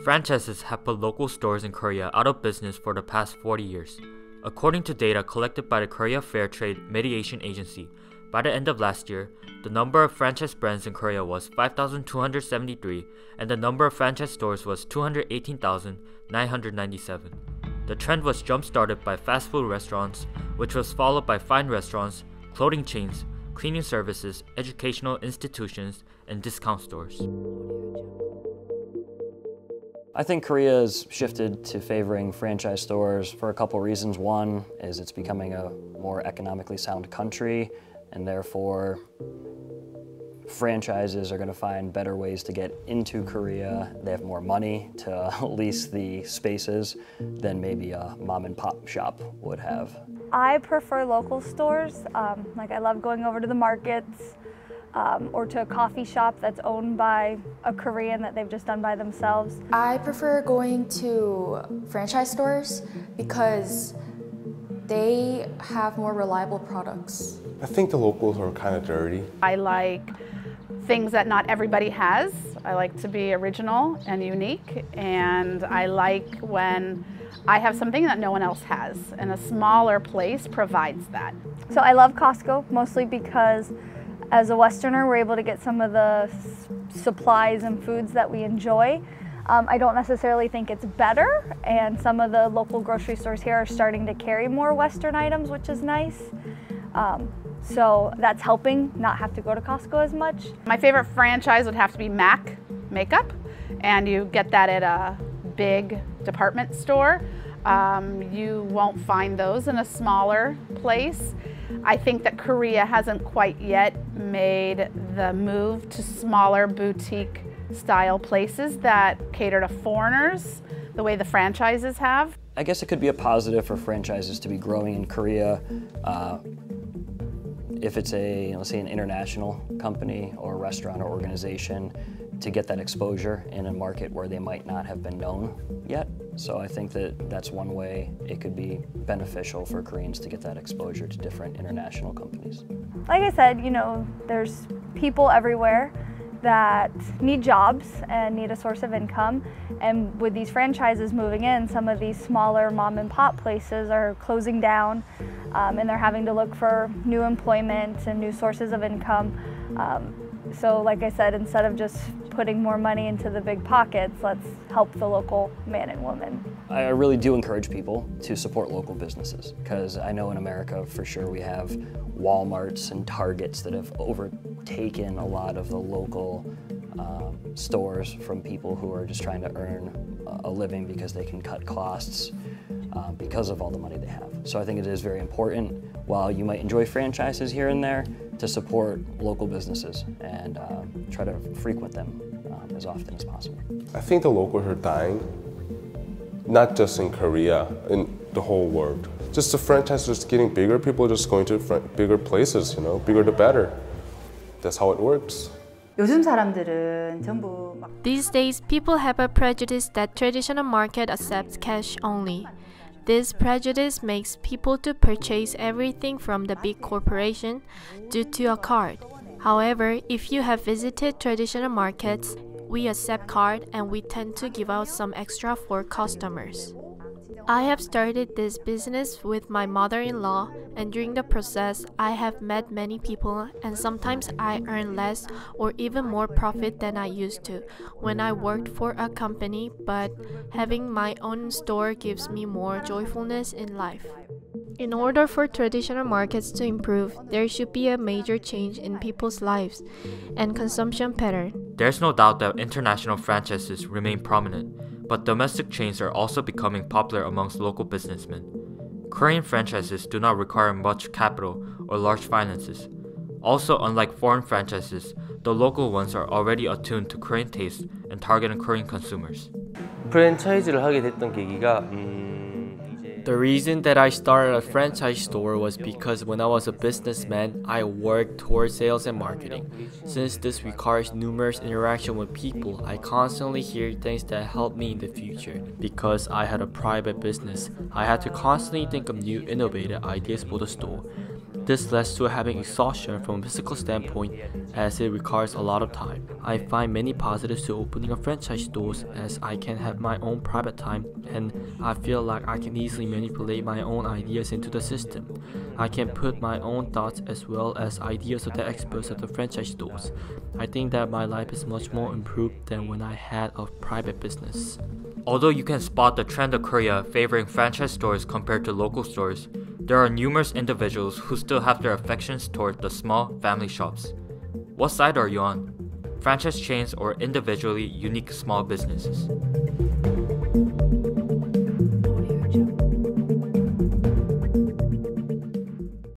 Franchises have put local stores in Korea out of business for the past 40 years. According to data collected by the Korea Fair Trade Mediation Agency, by the end of last year, the number of franchise brands in Korea was 5,273 and the number of franchise stores was 218,997. The trend was jump-started by fast food restaurants, which was followed by fine restaurants, clothing chains, cleaning services, educational institutions, and discount stores. I think Korea has shifted to favoring franchise stores for a couple reasons. One is it's becoming a more economically sound country, and therefore franchises are going to find better ways to get into Korea. They have more money to lease the spaces than maybe a mom and pop shop would have. I prefer local stores. I love going over to the markets or to a coffee shop that's owned by a Korean that they've just done by themselves. I prefer going to franchise stores because they have more reliable products. I think the locals are kind of dirty. I like things that not everybody has. I like to be original and unique, and I like when I have something that no one else has, and a smaller place provides that. So I love Costco, mostly because as a Westerner, we're able to get some of the supplies and foods that we enjoy. I don't necessarily think it's better, and some of the local grocery stores here are starting to carry more Western items, which is nice. So that's helping not have to go to Costco as much. My favorite franchise would have to be MAC makeup, and you get that at a big department store. You won't find those in a smaller place. I think that Korea hasn't quite yet made the move to smaller boutique style places that cater to foreigners the way the franchises have. I guess it could be a positive for franchises to be growing in Korea if it's let's say an international company or restaurant or organization, to get that exposure in a market where they might not have been known yet. So I think that that's one way it could be beneficial for Koreans to get that exposure to different international companies. Like I said, there's people everywhere that need jobs and need a source of income, and with these franchises moving in, some of these smaller mom and pop places are closing down, and they're having to look for new employment and new sources of income. So like I said, instead of just putting more money into the big pockets, let's help the local man and woman. I really do encourage people to support local businesses, because I know in America for sure we have Walmarts and Targets that have overtaken a lot of the local stores from people who are just trying to earn a living because they can cut costs because of all the money they have. So I think it is very important, while you might enjoy franchises here and there, to support local businesses and try to frequent them as often as possible. I think the locals are dying, not just in Korea, in the whole world. Just the franchises getting bigger, people are just going to bigger places, bigger the better. That's how it works. 요즘 사람들은 전부 These days, people have a prejudice that traditional market accepts cash only. This prejudice makes people to purchase everything from the big corporation due to a card. However, if you have visited traditional markets, we accept card and we tend to give out some extra for customers. I have started this business with my mother-in-law, and during the process, I have met many people, and sometimes I earn less or even more profit than I used to when I worked for a company, but having my own store gives me more joyfulness in life. In order for traditional markets to improve, there should be a major change in people's lives and consumption pattern. There's no doubt that international franchises remain prominent, but domestic chains are also becoming popular amongst local businessmen. Korean franchises do not require much capital or large finances. Also, unlike foreign franchises, the local ones are already attuned to Korean taste and targeting Korean consumers. 프랜차이즈를 하게 됐던 계기가 The reason that I started a franchise store was because when I was a businessman, I worked towards sales and marketing. Since this requires numerous interaction with people, I constantly hear things that help me in the future. Because I had a private business, I had to constantly think of new innovative ideas for the store. This leads to having exhaustion from a physical standpoint as it requires a lot of time. I find many positives to opening a franchise stores as I can have my own private time and I feel like I can easily manipulate my own ideas into the system. I can put my own thoughts as well as ideas of the experts at the franchise stores. I think that my life is much more improved than when I had a private business. Although you can spot the trend of Korea favoring franchise stores compared to local stores, there are numerous individuals who still have their affections toward the small family shops. What side are you on? Franchise chains or individually unique small businesses?